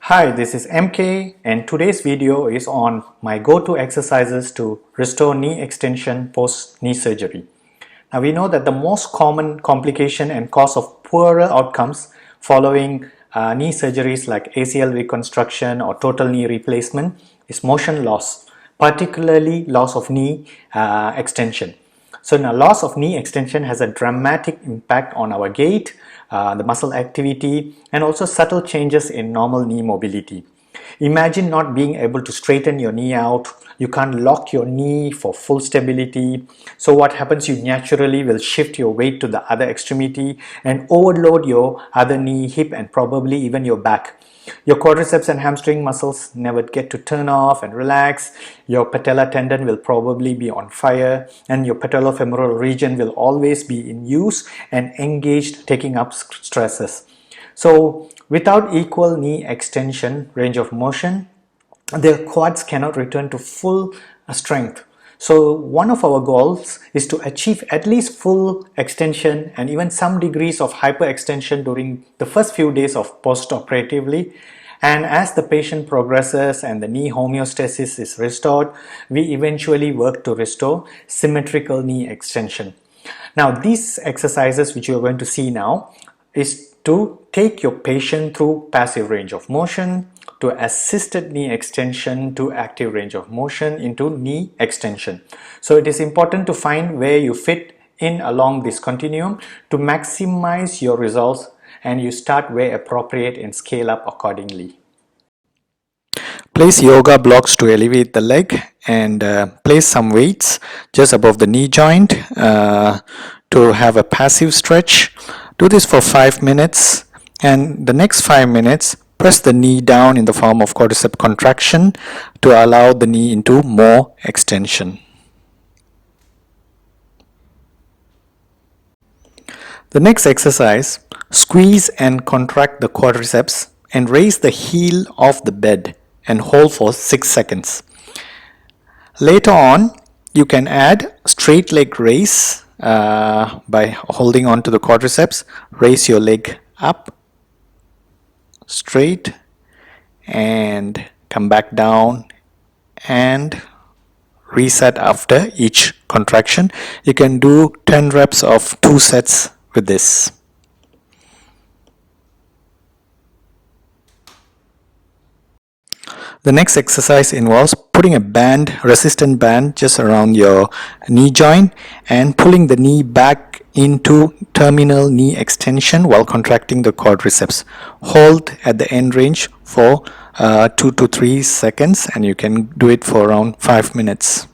Hi, this is MK and today's video is on my go-to exercises to restore knee extension post-knee surgery. Now we know that the most common complication and cause of poorer outcomes following knee surgeries like ACL reconstruction or total knee replacement is motion loss, particularly loss of knee extension. So now loss of knee extension has a dramatic impact on our gait, the muscle activity, and also subtle changes in normal knee mobility. Imagine not being able to straighten your knee out. You can't lock your knee for full stability. So what happens, you naturally will shift your weight to the other extremity and overload your other knee, hip, and probably even your back. Your quadriceps and hamstring muscles never get to turn off and relax. Your patella tendon will probably be on fire, and your patellofemoral region will always be in use and engaged, taking up stresses. So without equal knee extension range of motion, the quads cannot return to full strength. So one of our goals is to achieve at least full extension and even some degrees of hyperextension during the first few days of post-operatively. And as the patient progresses and the knee homeostasis is restored, we eventually work to restore symmetrical knee extension. Now these exercises which you are going to see now is to take your patient through passive range of motion to assisted knee extension to active range of motion into knee extension. So it is important to find where you fit in along this continuum to maximize your results, and you start where appropriate and scale up accordingly. Place yoga blocks to elevate the leg and place some weights just above the knee joint to have a passive stretch. Do this for 5 minutes, and the next 5 minutes press the knee down in the form of quadricep contraction to allow the knee into more extension. The next exercise, squeeze and contract the quadriceps and raise the heel off the bed and hold for 6 seconds. Later on, you can add straight leg raise by holding on to the quadriceps. Raise your leg up straight and come back down and reset after each contraction. You can do 10 reps of 2 sets with this. The next exercise involves putting a band, resistant band, just around your knee joint and pulling the knee back into terminal knee extension while contracting the quadriceps. Hold at the end range for 2 to 3 seconds, and you can do it for around 5 minutes.